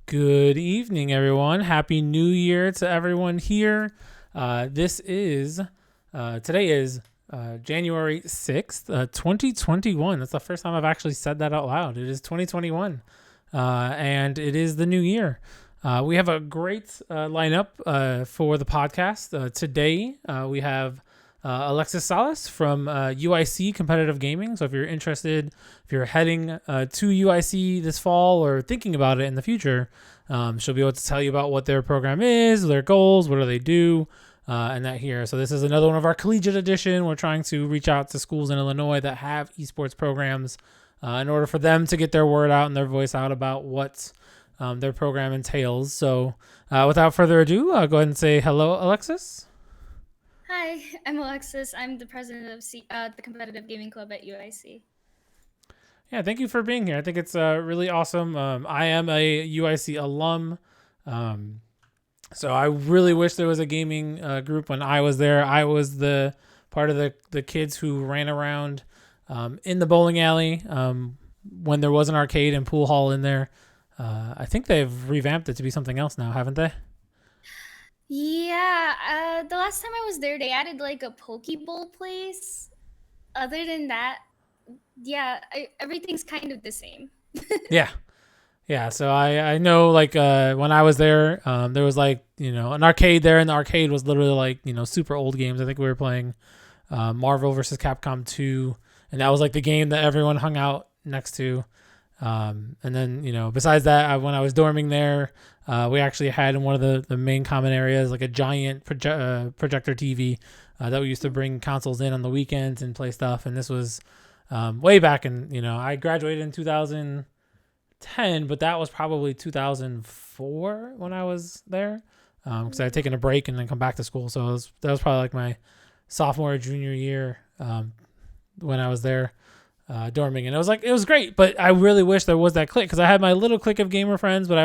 Good evening, everyone. Happy New Year to everyone here. Today is January 6th, 2021. That's the first time I've actually said that out loud. It is 2021, and it is the new year. We have a great lineup for the podcast. Today, we have Alexis Salas from UIC Competitive Gaming. So if you're interested, if you're heading to UIC this fall or thinking about it in the future, she'll be able to tell you about what their program is, their goals, what do they do, and that here. So this is another one of our collegiate edition. We're trying to reach out to schools in Illinois that have esports programs in order for them to get their word out and their voice out about what their program entails. So without further ado, I'll go ahead and say hello, Alexis. Hi, I'm Alexis. I'm the president of the Competitive Gaming Club at UIC. Yeah, thank you for being here. I think it's really awesome. I am a UIC alum, um, so I really wish there was a gaming group when I was there. I was the part of the kids who ran around in the bowling alley when there was an arcade and pool hall in there. I think they've revamped it to be something else now, haven't they? Yeah, the last time I was there, they added like a Pokeball place. Other than that, yeah, everything's kind of the same. Yeah, yeah. So I know like when I was there, there was like an arcade there, and the arcade was literally like super old games. I think we were playing Marvel versus Capcom 2, and that was like the game that everyone hung out next to. And then besides that, when I was dorming there, we actually had in one of the main common areas like a giant projector TV that we used to bring consoles in on the weekends and play stuff. And this was way back in I graduated in 2010, but that was probably 2004 when I was there because I had taken a break and then come back to school. So that was probably like my sophomore or junior year when I was there dorming, and it was great. But I really wish there was that clique because I had my little clique of gamer friends, but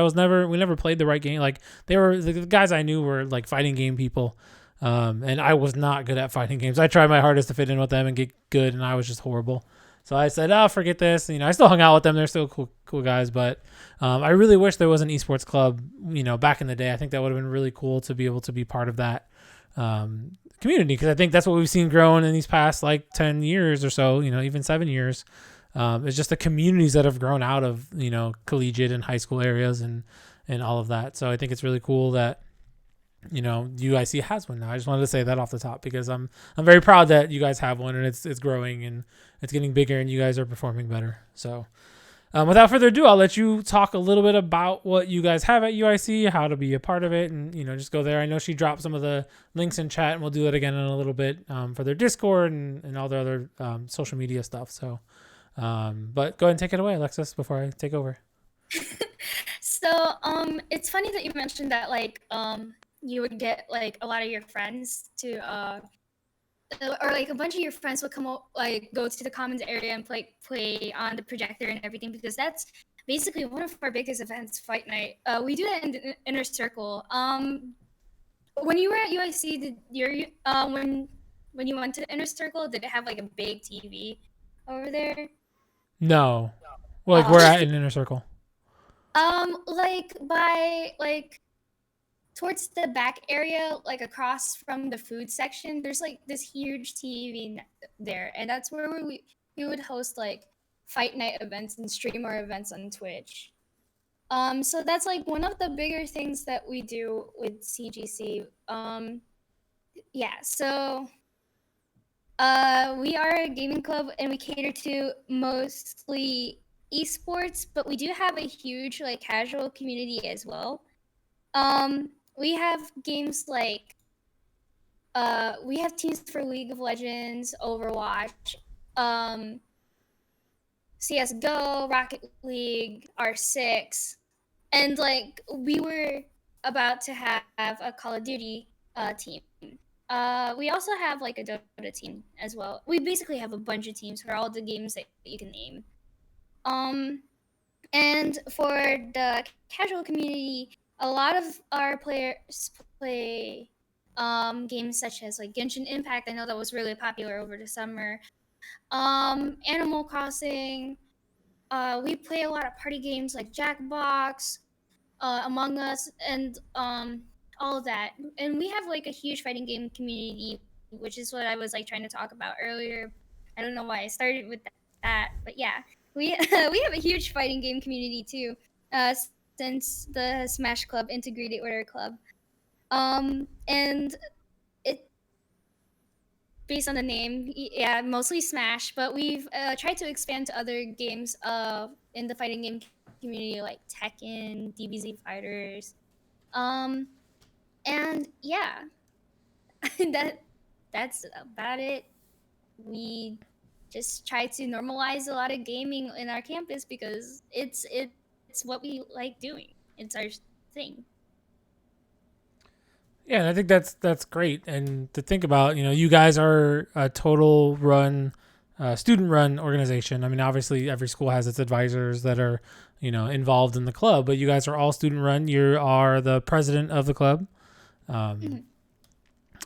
we never played the right game. Like they were the guys I knew were like fighting game people, and I was not good at fighting games. I tried my hardest to fit in with them and get good, and I was just horrible. So I said, "Oh, forget this." I still hung out with them. They're still cool guys, but I really wish there was an esports club. Back in the day, I think that would have been really cool to be able to be part of that community because I think that's what we've seen growing in these past like 10 years or so, even 7 years. It's just the communities that have grown out of, collegiate and high school areas and all of that. So I think it's really cool that, UIC has one now. I just wanted to say that off the top because I'm very proud that you guys have one and it's growing and it's getting bigger and you guys are performing better. So without further ado, I'll let you talk a little bit about what you guys have at UIC, how to be a part of it, and just go there. I know she dropped some of the links in chat, and we'll do that again in a little bit for their Discord and all their other social media stuff. So, but go ahead and take it away, Alexis, before I take over. It's funny that you mentioned that you would get like a lot of your friends to or like a bunch of your friends would go to the commons area and play on the projector and everything because that's basically one of our biggest events, fight night. We do that in the inner circle. When you were at UIC, did your when you went to the inner circle, did it have like a big TV over there? No, well, like we're Oh, at an inner circle. like by like towards the back area, like across from the food section, there's like this huge TV there, and that's where we would host like fight night events and stream our events on Twitch. So that's like one of the bigger things that we do with CGC. Yeah, so we are a gaming club and we cater to mostly esports, but we do have a huge like casual community as well. We have games like we have teams for League of Legends, Overwatch, um, CS:GO, Rocket League, R6, and like we were about to have a Call of Duty team. We also have like a Dota team as well. We basically have a bunch of teams for all the games that you can name. Um, and for the casual community, a lot of our players play games such as like Genshin Impact. I know that was really popular over the summer. Animal Crossing. We play a lot of party games like Jackbox. Among Us, and all of that. And we have like a huge fighting game community, which is what I was like trying to talk about earlier. I don't know why I started with that, but yeah, we we have a huge fighting game community too. Uh, since the Smash Club integrated with our club. And it based on the name, yeah, mostly Smash, but we've tried to expand to other games in the fighting game community like Tekken, DBZ Fighters, um, and yeah, that that's about it. We just try to normalize a lot of gaming in our campus because it's what we like doing. It's our thing. Yeah, and I think that's great. And to think about, you guys are a total run, student run organization. I mean, obviously every school has its advisors that are, involved in the club, but you guys are all student run. You are the president of the club, Mhm.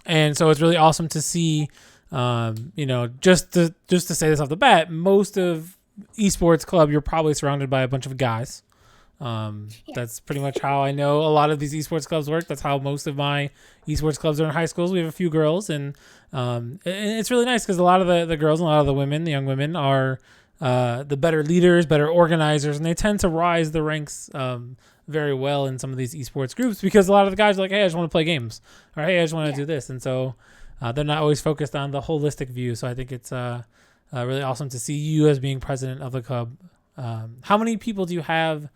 and so it's really awesome to see. Just to say this off the bat, most of esports club, you're probably surrounded by a bunch of guys. Yeah, That's pretty much how I know a lot of these esports clubs work. That's how most of my esports clubs are in high schools. We have a few girls, and it's really nice because a lot of the girls and a lot of the women, the young women, are the better leaders, better organizers, and they tend to rise the ranks very well in some of these esports groups because a lot of the guys are like, hey, I just want to play games, or hey, I just want to yeah. do this, and so they're not always focused on the holistic view. So I think it's really awesome to see you as being president of the club. How many people do you have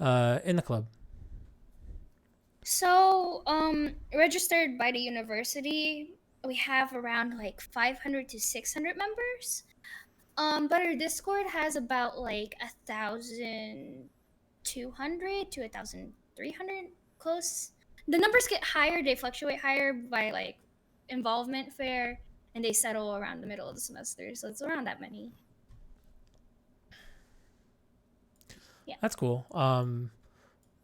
in the club? So, registered by the university, we have around like 500 to 600 members. But our Discord has about like 1,200 to 1,300 close. The numbers get higher; they fluctuate higher by like involvement fair, and they settle around the middle of the semester. So it's around that many. Yeah. That's cool.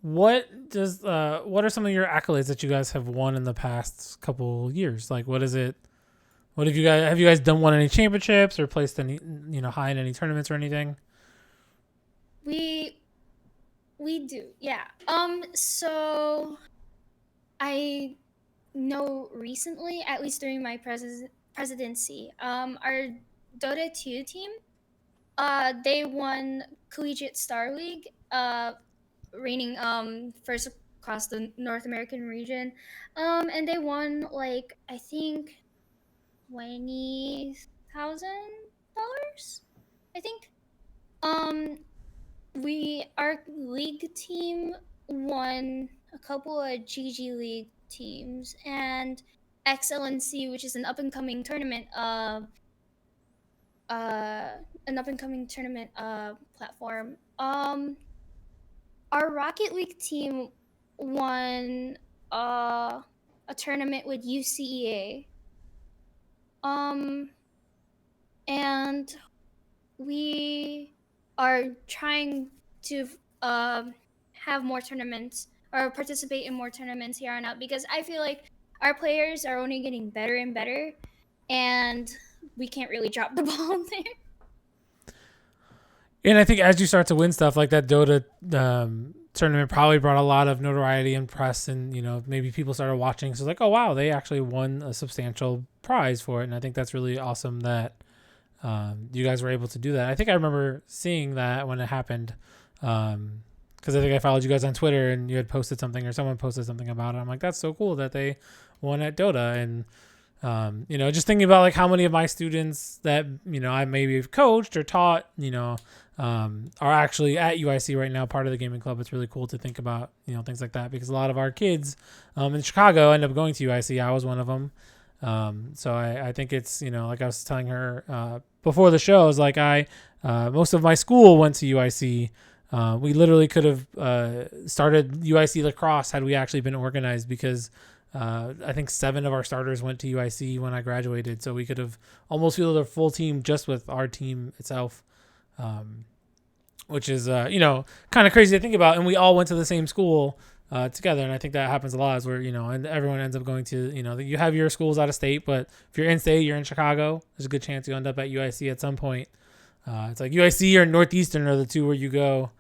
What are some of your accolades that you guys have won in the past couple years? Like, what is it? What have you guys won any championships or placed any high in any tournaments or anything? We we do, yeah. So I know recently, at least during my presidency, our Dota 2 team, they won Collegiate Star League, reigning first across the North American region. And they won like I think $20,000. I think. Um, our league team won a couple of GG League teams and Excellency, which is uh an up and coming tournament platform. Our Rocket League team won a tournament with UCEA. Um and we are trying to have more tournaments or participate in more tournaments here on out because I feel like our players are only getting better and better, and we can't really drop the ball there. And I think as you start to win stuff like that, Dota tournament probably brought a lot of notoriety and press, and maybe people started watching. So it's like, oh wow, they actually won a substantial prize for it, and I think that's really awesome that you guys were able to do that. I think I remember seeing that when it happened, because I think I followed you guys on Twitter and you had posted something or someone posted something about it. I'm like, that's so cool that they won at Dota. And just thinking about like how many of my students that I maybe have coached or taught are actually at UIC right now, part of the gaming club. It's really cool to think about things like that because a lot of our kids in Chicago end up going to UIC. I was one of them. So I think it's like I was telling her before the show, is like most of my school went to UIC. We literally could have started UIC lacrosse had we actually been organized because I think 7 of our starters went to UIC when I graduated. So we could have almost fielded a full team just with our team itself, which is, kind of crazy to think about. And we all went to the same school together. And I think that happens a lot is where, and everyone ends up going to, you have your schools out of state, but if you're in state, you're in Chicago, there's a good chance you end up at UIC at some point. It's like UIC or Northeastern are the two where you go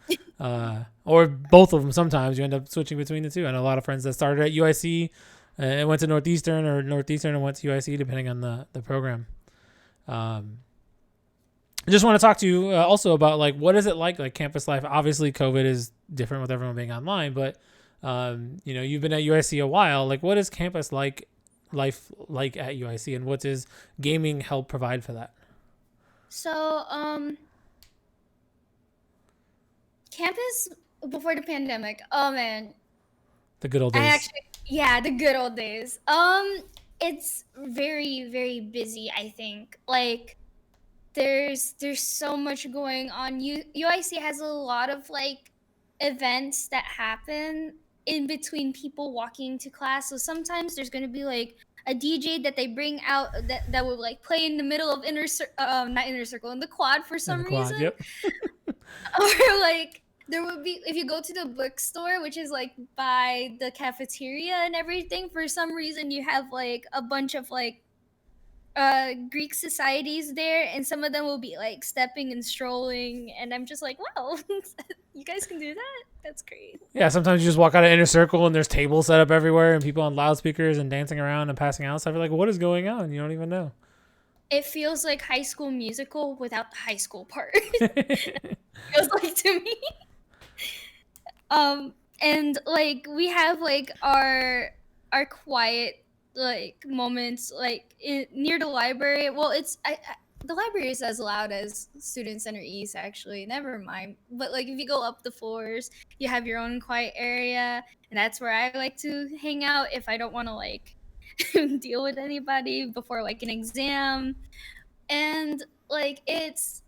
or both of them. Sometimes you end up switching between the two. I know a lot of friends that started at UIC and went to Northeastern, or Northeastern and went to UIC, depending on the program. I just want to talk to you also about like what is it like campus life. Obviously, COVID is different with everyone being online, but you've been at UIC a while. Like, what is campus life like at UIC, and what does gaming help provide for that? So, campus before the pandemic. Oh man, The good old I days. actually, yeah, the good old days. It's very, very busy, I think. Like there's so much going on. UIC has a lot of like events that happen in between people walking to class. So sometimes there's going to be like a DJ that they bring out that will like play in the middle of not inner circle, in the quad for And some the quad. reason. Yep. Or like there would be, if you go to the bookstore, which is like by the cafeteria and everything, for some reason you have like a bunch of like Greek societies there, and some of them will be like stepping and strolling, and I'm just like, wow, you guys can do that. That's great. Yeah, sometimes you just walk out of inner circle and there's tables set up everywhere and people on loudspeakers and dancing around and passing out stuff. You're like, what is going on? You don't even know. It feels like High School Musical without the high school part. Feels like to me. And like we have like our quiet like moments like near the library. Well, the library is as loud as Student Center East, actually. Never mind. But like if you go up the floors, you have your own quiet area, and that's where I like to hang out if I don't want to like deal with anybody before like an exam. And like it's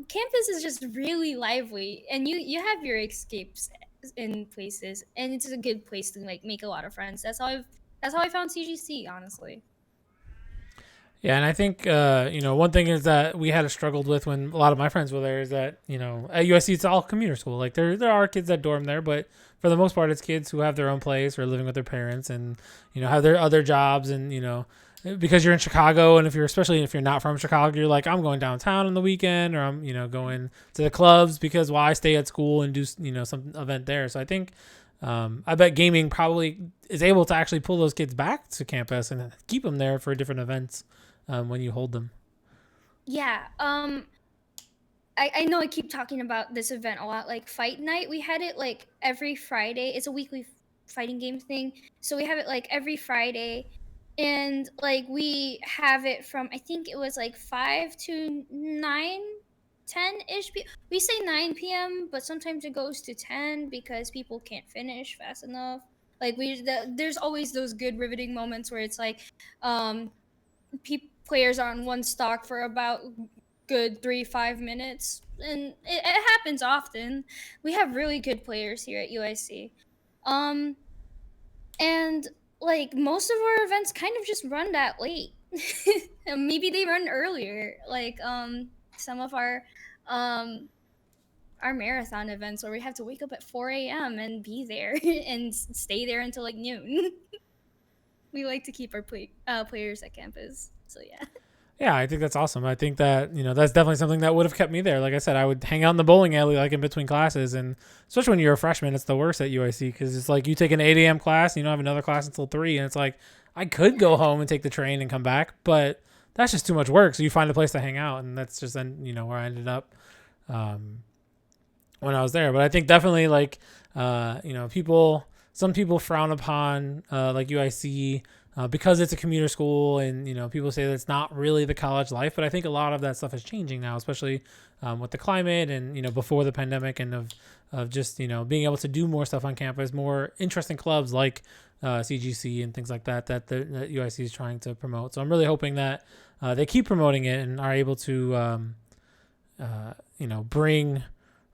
campus is just really lively, and you have your escapes in places, and it's a good place to like make a lot of friends. That's how I found CGC, honestly. Yeah, and I think one thing is that we had struggled with when a lot of my friends were there is that at USC it's all commuter school. Like there are kids that dorm there, but for the most part it's kids who have their own place or living with their parents and have their other jobs and because you're in Chicago and especially if you're not from Chicago, you're like I'm going downtown on the weekend or I'm going to the clubs because I stay at school and do some event there. So I think I bet gaming probably is able to actually pull those kids back to campus and keep them there for different events when you hold them. Yeah. I know I keep talking about this event a lot, like Fight Night. We had it like every Friday. It's a weekly fighting game thing. So we have it like every Friday. And like we have it from, I think it was like 5 to 9, 10 ish. We say 9 p.m., but sometimes it goes to 10 because people can't finish fast enough. Like there's always those good riveting moments where it's like, um, players are on one stock for about good 3-5 minutes, and it happens often. We have really good players here at UIC, um, and like most of our events kind of just run that late. Maybe they run earlier, like some of um our marathon events where we have to wake up at 4 a.m. and be there and stay there until like noon. We like to keep our players at campus, so yeah. Yeah, I think that's awesome. I think that that's definitely something that would have kept me there. Like I said, I would hang out in the bowling alley like in between classes, and especially when you're a freshman, it's the worst at UIC because it's like you take an 8 a.m. class, and you don't have another class until 3, and it's like I could go home and take the train and come back, but that's just too much work. So you find a place to hang out, and that's just then where I ended up um, when I was there. But I think definitely like some people frown upon like UIC because it's a commuter school, and people say that it's not really the college life. But I think a lot of that stuff is changing now, especially with the climate and before the pandemic, and of just being able to do more stuff on campus, more interesting clubs like CGC and things like that UIC is trying to promote. So I'm really hoping that they keep promoting it and are able to bring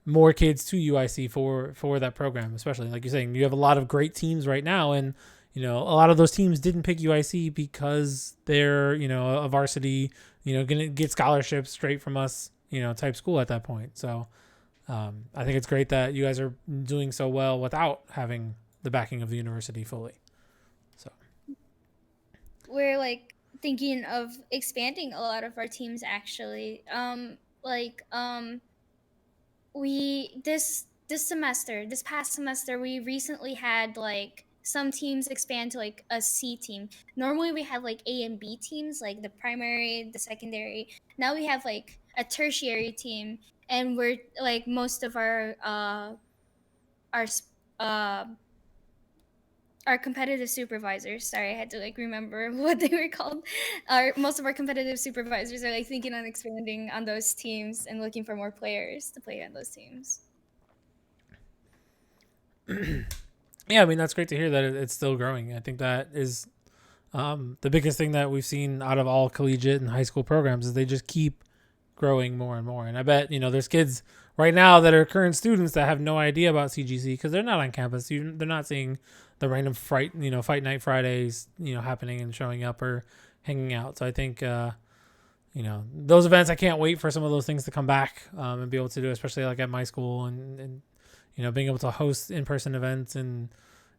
more kids to UIC for that program, especially like you're saying, you have a lot of great teams right now, and a lot of those teams didn't pick UIC because they're a varsity, gonna get scholarships straight from us, type school at that point. So I think it's great that you guys are doing so well without having the backing of the university fully. So We're like thinking of expanding a lot of our teams actually. Like we this past semester we recently had like some teams expand to like a C team. Normally we have like A and B teams, like the primary, the secondary. Now we have like a tertiary team, and we're like most of our uh our competitive supervisors, sorry, I had to like remember what they were called. Our most of our competitive supervisors are like thinking on expanding on those teams and looking for more players to play on those teams. Yeah, I mean that's great to hear that it's still growing. I think that is the biggest thing that we've seen out of all collegiate and high school programs is they just keep growing more and more. And I bet there's kids right now that are current students that have no idea about CGC because they're not on campus. They're not seeing the random fight night Fridays happening and showing up or hanging out. So I think those events, I can't wait for some of those things to come back and be able to do, especially like at my school and being able to host in-person events and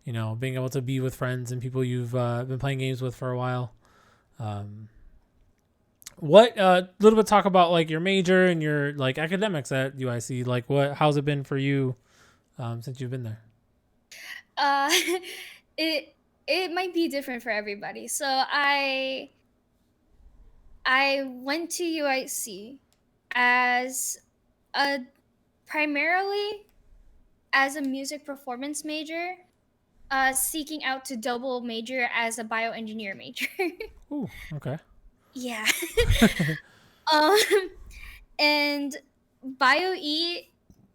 being able to be with friends and people you've been playing games with for a while. What little bit talk about like your major and your like academics at UIC? Like how's it been for you since you've been there? Uh, it might be different for everybody. So I went to UIC as a primarily as a music performance major, seeking out to double major as a bioengineer major. Ooh, okay. Yeah. um, and Bio E,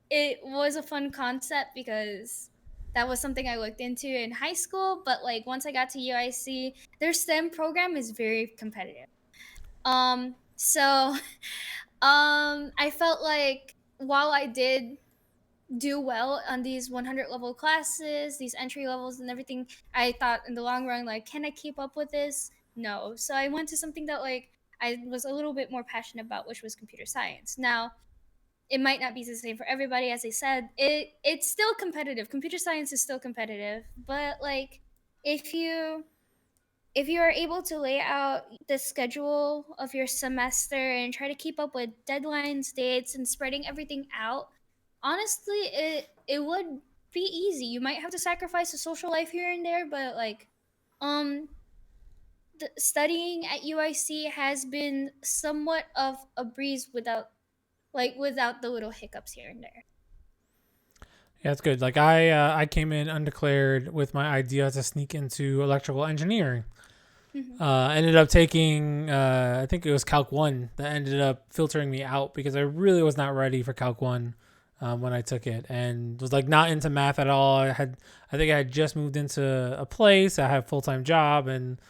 it was a fun concept because that was something I looked into in high school. But like once I got to UIC, their STEM program is very competitive. So I felt like while I did do well on these 100 level classes, these entry levels and everything, I thought in the long run, like, can I keep up with this? No. So I went to something that like I was a little bit more passionate about, which was computer science. Now, it might not be the same for everybody. As I said, it's still competitive. Computer science is still competitive, but like if you are able to lay out the schedule of your semester and try to keep up with deadlines, dates, and spreading everything out, honestly, it would be easy. You might have to sacrifice a social life here and there, but like, um, studying at UIC has been somewhat of a breeze without the little hiccups here and there. Yeah, it's good. Like I came in undeclared with my idea to sneak into electrical engineering. Mhm. Ended up taking I think it was Calc 1 that ended up filtering me out because I really was not ready for Calc 1 when I took it and was like not into math at all. I think I had just moved into a place. I had a full-time job and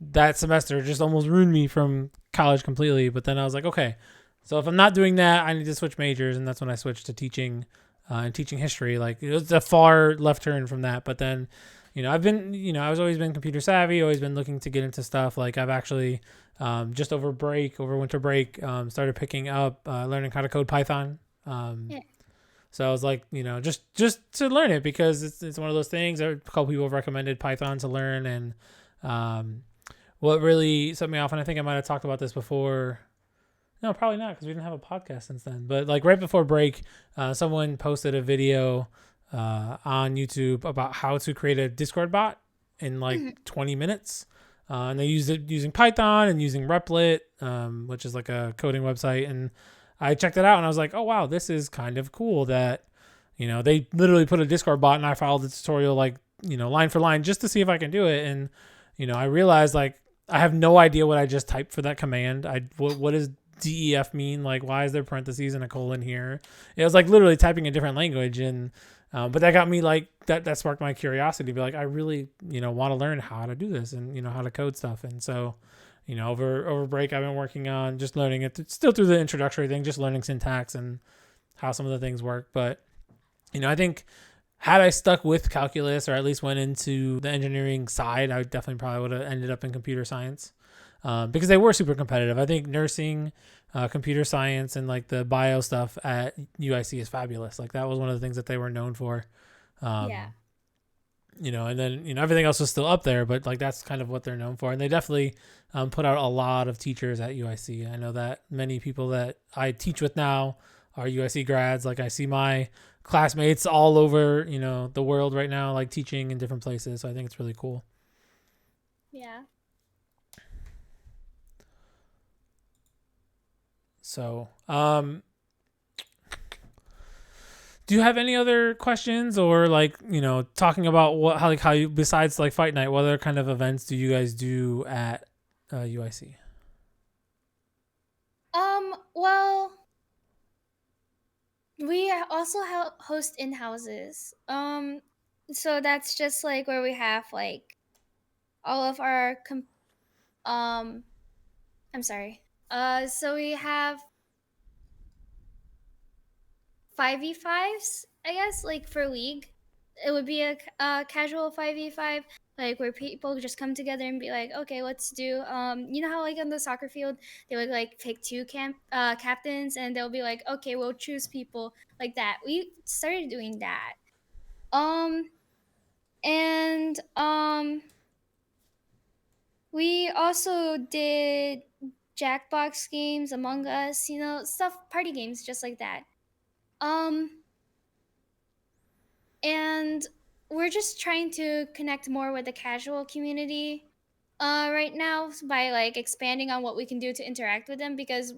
that semester just almost ruined me from college completely. But then I was like, okay, so if I'm not doing that, I need to switch majors. And that's when I switched to teaching and teaching history. Like it was a far left turn from that. But then, I've been, I was always been computer savvy, always been looking to get into stuff. Like I've actually just over winter break, started picking up learning how to code Python. Yeah. So I was like, just to learn it because it's one of those things. A couple people have recommended Python to learn, and what really set me off, and I think I might have talked about this before. No, probably not because we didn't have a podcast since then. But like right before break, someone posted a video on YouTube about how to create a Discord bot in like 20 minutes. And they used it using Python and using Replit, which is like a coding website. And I checked it out and I was like, oh, wow, this is kind of cool that, they literally put a Discord bot and I followed the tutorial like, line for line just to see if I can do it. And, I realized like I have no idea what I just typed for that command. What does DEF mean? Like, why is there parentheses and a colon here? It was like literally typing a different language. And, but that got me like, that sparked my curiosity to be like, I really, want to learn how to do this and, how to code stuff. And so, over break, I've been working on just learning it still through the introductory thing, just learning syntax and how some of the things work. But, I think had I stuck with calculus or at least went into the engineering side, I definitely probably would have ended up in computer science because they were super competitive. I think nursing, computer science, and like the bio stuff at UIC is fabulous. Like that was one of the things that they were known for. Yeah. And then, everything else was still up there, but like that's kind of what they're known for. And they definitely put out a lot of teachers at UIC. I know that many people that I teach with now are UIC grads. Like I see my classmates all over, the world right now, like teaching in different places. So I think it's really cool. Yeah. So, do you have any other questions or like, talking about how you, besides like fight night, what other kind of events do you guys do at UIC? Well, we also host in houses. So that's just like where we have like all of our um I'm sorry. So we have 5v5s, I guess, like for league. It would be a casual 5v5, like where people just come together and be like, okay, let's do, you know how like on the soccer field, they would like pick two captains and they'll be like, okay, we'll choose people like that. We started doing that. Um, and we also did Jackbox games, Among Us, stuff, party games, just like that. Um, and we're just trying to connect more with the casual community right now by like expanding on what we can do to interact with them, because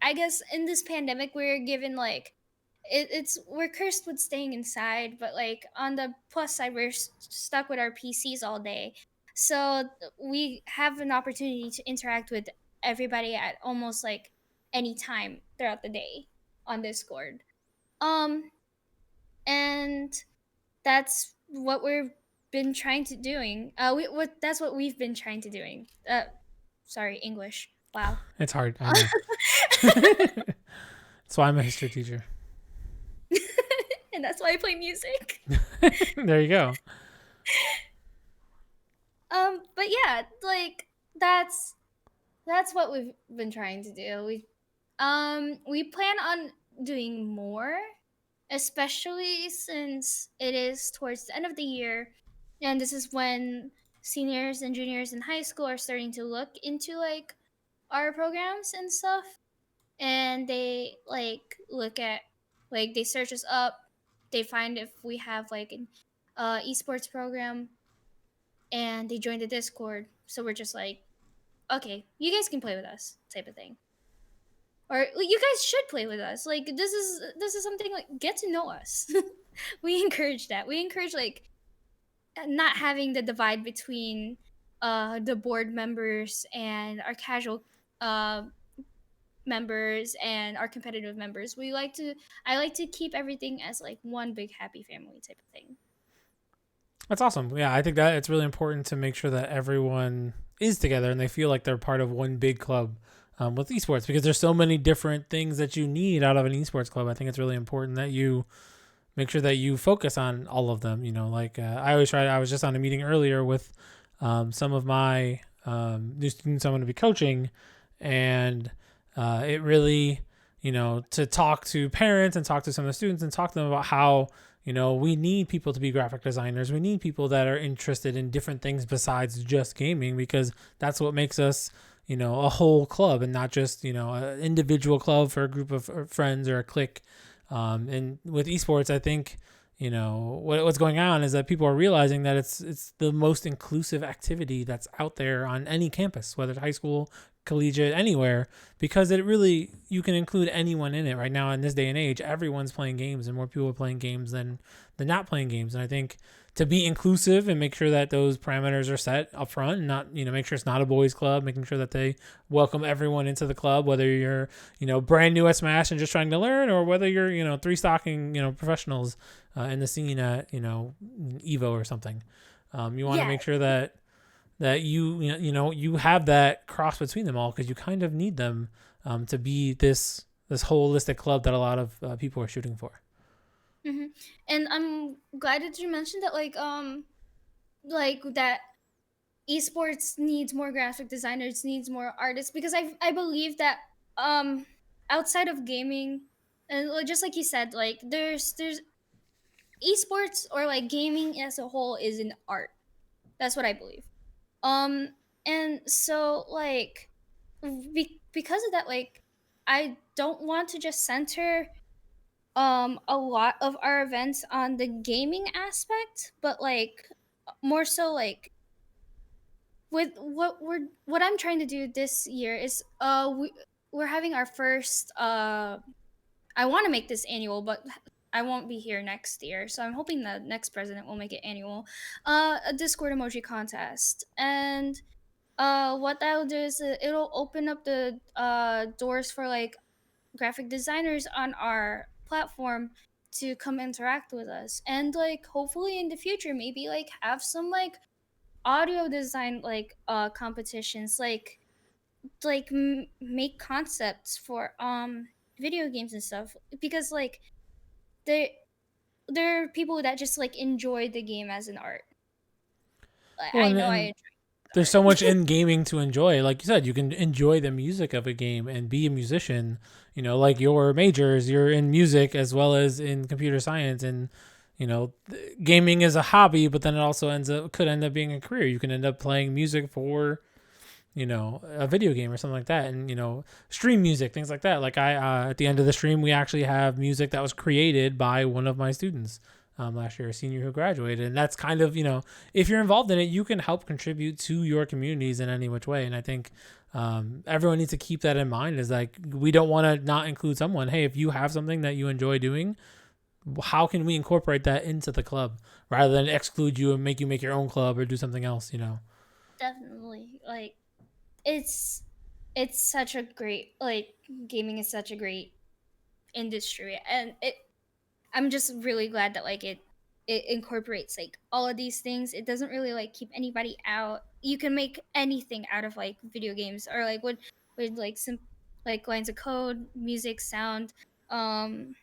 I guess in this pandemic we're given like we're cursed with staying inside, but like on the plus side we're stuck with our PCs all day, so we have an opportunity to interact with everybody at almost like any time throughout the day on Discord. Um and that's what we've been trying to doing. That's what we've been trying to doing. Sorry, English. Wow. It's hard, I know. That's why I'm a history teacher. And that's why I play music. There you go. But yeah, like that's what we've been trying to do. We plan on doing more, especially since it is towards the end of the year, and this is when seniors and juniors in high school are starting to look into like our programs and stuff, and they like look at, like they search us up, they find if we have like an esports program, and they join the Discord. So we're just like, okay, you guys can play with us, type of thing, or like, you guys should play with us. Like this is something like, get to know us. We encourage that. We encourage like not having the divide between the board members and our casual uh members and our competitive members. I like to keep everything as like one big happy family type of thing. That's awesome. Yeah, I think that it's really important to make sure that everyone is together and they feel like they're part of one big club with esports, because there's so many different things that you need out of an esports club. I think it's really important that you make sure that you focus on all of them. Like I always try. I was just on a meeting earlier with some of my new students I'm going to be coaching, and it really, to talk to parents and talk to some of the students and talk to them about how, we need people to be graphic designers. We need people that are interested in different things besides just gaming, because that's what makes us, a whole club and not just, an individual club for a group of friends or a clique. And with esports, I think, what's going on is that people are realizing that it's the most inclusive activity that's out there on any campus, whether it's high school, collegiate, anywhere, because it really, you can include anyone in it right now in this day and age. Everyone's playing games, and more people are playing games than not playing games. And I think to be inclusive and make sure that those parameters are set up front, and not, make sure it's not a boys club, making sure that they welcome everyone into the club, whether you're, brand new at Smash and just trying to learn, or whether you're, three stocking, professionals in the scene at, Evo or something. You want to Yeah. make sure that you have that cross between them all, because you kind of need them to be this holistic club that a lot of people are shooting for. Hmm. And I'm glad that you mentioned that, like that esports needs more graphic designers, needs more artists, because I believe that outside of gaming, and just like you said, like there's esports, or like gaming as a whole, is an art. That's what I believe. Um, and so like because of that, like I don't want to just center a lot of our events on the gaming aspect, but like more so like with what I'm trying to do this year is we're having our first I want to make this annual, but I won't be here next year, so I'm hoping the next president will make it annual. A Discord emoji contest, and what that'll do is it'll open up the doors for like graphic designers on our platform to come interact with us, and like hopefully in the future maybe like have some like audio design like competitions, make concepts for video games and stuff, because like there there are people that just like enjoy the game as an art. Well, I and, know I and enjoy there's so much art. in gaming to enjoy. Like you said, you can enjoy the music of a game and be a musician. Like your majors, you're in music as well as in computer science, and gaming is a hobby, but then it also could end up being a career. You can end up playing music for a video game or something like that, and stream music, things like that. Like I at the end of the stream, we actually have music that was created by one of my students last year, a senior who graduated. And that's kind of, if you're involved in it, you can help contribute to your communities in any which way. And I think everyone needs to keep that in mind, is like, we don't want to not include someone. Hey, if you have something that you enjoy doing, how can we incorporate that into the club rather than exclude you and make you make your own club or do something else. Definitely, like it's it's such a great, like, gaming is such a great industry, and I'm just really glad that like it incorporates like all of these things. It doesn't really like keep anybody out. You can make anything out of like video games, or like with like some like lines of code, music, sound, um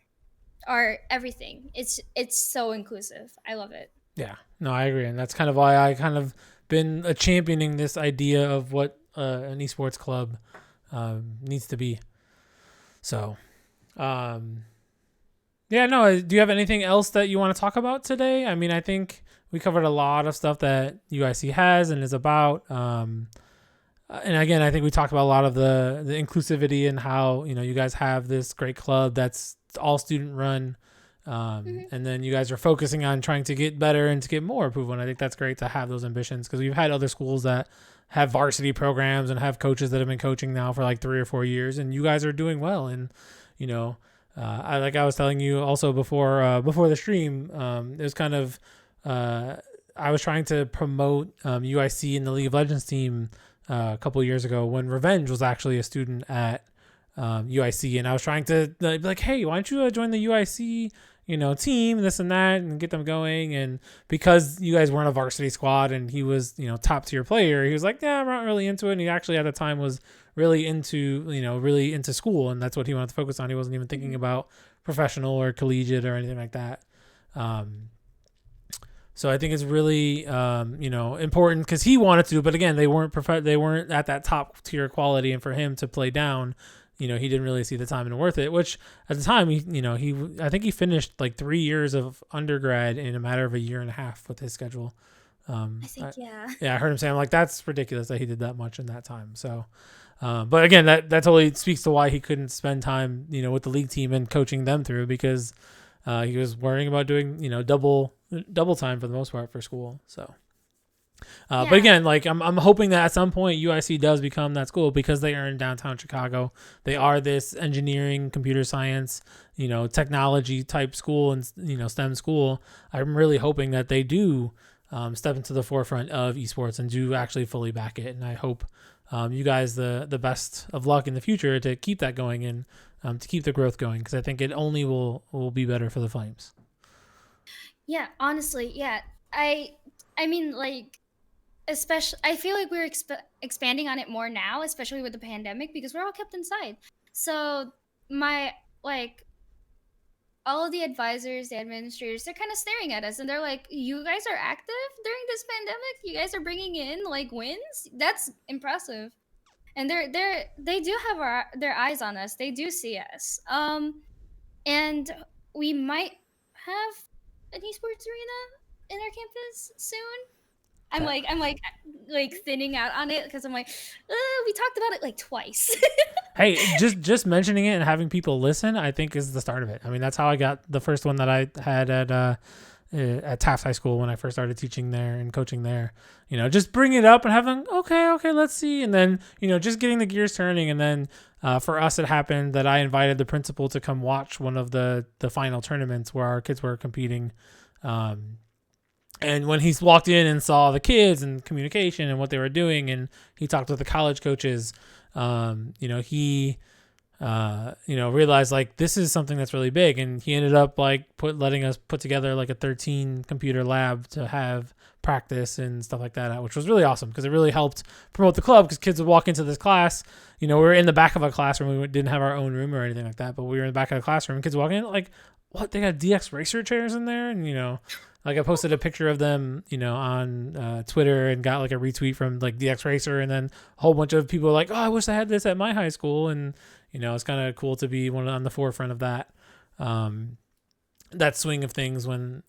art, everything. It's so inclusive. I love it. Yeah, no, I agree, and that's kind of why I kind of been championing this idea of what an esports club needs to be. So, um, yeah, no. Do you have anything else that you want to talk about today? I mean, I think we covered a lot of stuff that UIC has and is about. And again, I think we talked about a lot of the inclusivity and how you guys have this great club that's all student run. Hmm. And then you guys are focusing on trying to get better and to get more approval. And I think that's great to have those ambitions, because we've had other schools that have varsity programs and have coaches that have been coaching now for like 3 or 4 years, and you guys are doing well. And you know, I was telling you also before the stream, it was kind of I was trying to promote UIC in the League of Legends team a couple of years ago, when Revenge was actually a student at UIC, and I was trying to be like, hey, why don't you join the UIC team, this and that, and get them going. And because you guys weren't a varsity squad and he was top tier player, he was like, yeah, I'm not really into it. And he actually at the time was really into school, and that's what he wanted to focus on. He wasn't even thinking Hmm. about professional or collegiate or anything like that. So I think it's really, important, because he wanted to, but again, they weren't at that top tier quality, and for him to play down, he didn't really see the time and worth it. Which at the time, I think he finished like 3 years of undergrad in a matter of a year and a half with his schedule. I think, yeah. Yeah, I heard him say, I'm like, that's ridiculous that he did that much in that time. So, but again, that totally speaks to why he couldn't spend time, with the league team and coaching them through, because he was worrying about doing, double time for the most part for school. So, but Yeah. again, like I'm hoping that at some point UIC does become that school, because they are in downtown Chicago. They are this engineering, computer science, technology type school, and STEM school. I'm really hoping that they do step into the forefront of esports and do actually fully back it. And I hope you guys the best of luck in the future to keep that going, and to keep the growth going, because I think it only will be better for the Flames. Yeah, honestly, yeah. I mean, like, especially I feel like we're expanding on it more now, especially with the pandemic, because we're all kept inside. So my like all of the advisors, the administrators, they're kind of staring at us, and they're like, "You guys are active during this pandemic. You guys are bringing in like wins. That's impressive." And they do have their eyes on us. They do see us. And we might have an esports arena in our campus soon. I'm like thinning out on it because I'm like, we talked about it like twice. Hey, just mentioning it and having people listen, I think is the start of it. I mean, that's how I got the first one that I had at Taft High School when I first started teaching there and coaching there. Just bring it up and have them, okay, let's see. And then, just getting the gears turning. And then for us, it happened that I invited the principal to come watch one of the final tournaments where our kids were competing. And when he walked in and saw the kids and communication and what they were doing, and he talked with the college coaches, he realized like this is something that's really big, and he ended up like letting us put together like a 13 computer lab to have practice and stuff like that, which was really awesome because it really helped promote the club. Because kids would walk into this class, we were in the back of a classroom, we didn't have our own room or anything like that, but we were in the back of the classroom. Kids walking in like, what? They got DX racer chairs in there, and like I posted a picture of them, on Twitter and got like a retweet from like DX Racer, and then a whole bunch of people were like, oh, I wish I had this at my high school, and it's kind of cool to be on the forefront of that. That swing of things when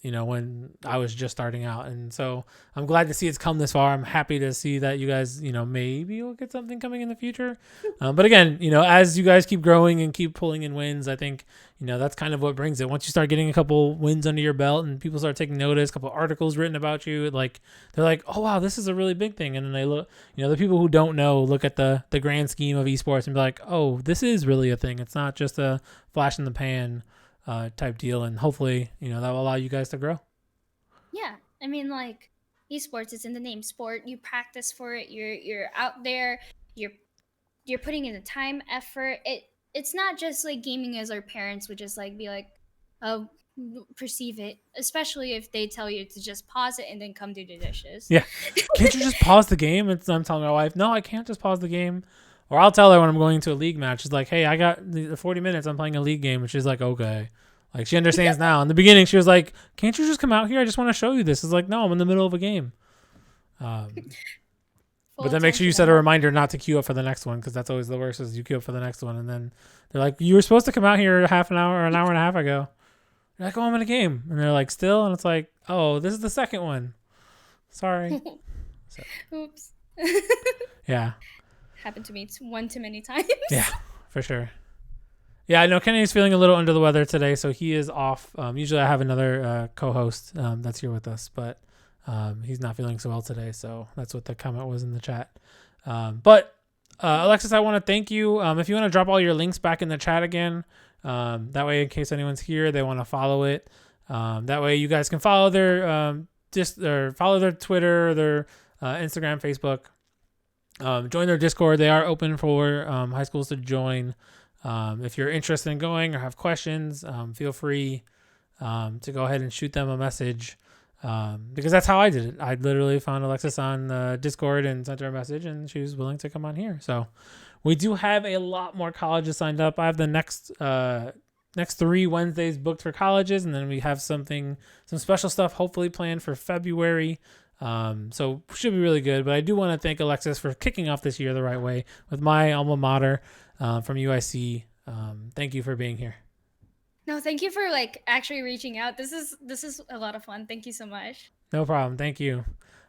I was just starting out. And so I'm glad to see it's come this far. I'm happy to see that you guys, maybe you'll get something coming in the future. But again, as you guys keep growing and keep pulling in wins, I think, that's kind of what brings it. Once you start getting a couple wins under your belt and people start taking notice, a couple articles written about you, like they're like, oh wow, this is a really big thing. And then they look, the people who don't know look at the grand scheme of esports and be like, oh, this is really a thing. It's not just a flash in the pan type deal, and hopefully that will allow you guys to grow. Yeah, I mean, like, esports is in the name. Sport, you practice for it, you're out there, you're putting in the time, effort. It's not just like gaming as our parents would just like be like, oh, perceive it, especially if they tell you to just pause it and then come do the dishes. Yeah, can't you just pause the game? And I'm telling my wife, no, I can't just pause the game. Or I'll tell her when I'm going to a league match, it's like, hey, I got the 40 minutes, I'm playing a league game. And she's like, okay. Like, she understands now. In the beginning, she was like, can't you just come out here? I just want to show you this. It's like, no, I'm in the middle of a game. But then make sure you set a reminder not to queue up for the next one, because that's always the worst, is you queue up for the next one. And then they're like, you were supposed to come out here half an hour or an hour and a half ago. You're like, oh, I'm in a game. And they're like, still? And it's like, oh, this is the second one. Sorry. So. Oops. Yeah. Happened to me one too many times. Yeah, for sure. Yeah, I know Kennedy's feeling a little under the weather today, so he is off. Usually I have another co-host that's here with us, but he's not feeling so well today, so that's what the comment was in the chat. But Alexis, I want to thank you. If you want to drop all your links back in the chat again, that way in case anyone's here, they want to follow it. That way you guys can follow their follow their Twitter, their Instagram, Facebook. Join their Discord. They are open for high schools to join. If you're interested in going or have questions, feel free to go ahead and shoot them a message, because that's how I did it. I literally found Alexis on Discord and sent her a message, and she was willing to come on here. So we do have a lot more colleges signed up. I have the next 3 Wednesdays booked for colleges, and then we have some special stuff hopefully planned for February. So should be really good. But I do want to thank Alexis for kicking off this year the right way with my alma mater from UIC. Thank you for being here. No, thank you for like actually reaching out. This is a lot of fun. Thank you so much. No problem. Thank you.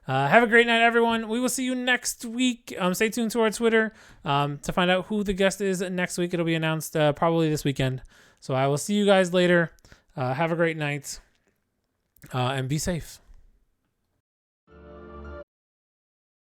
Have a great night, everyone. We will see you next week. Stay tuned to our Twitter to find out who the guest is next week. It'll be announced probably this weekend. So I will see you guys later. Have a great night and be safe.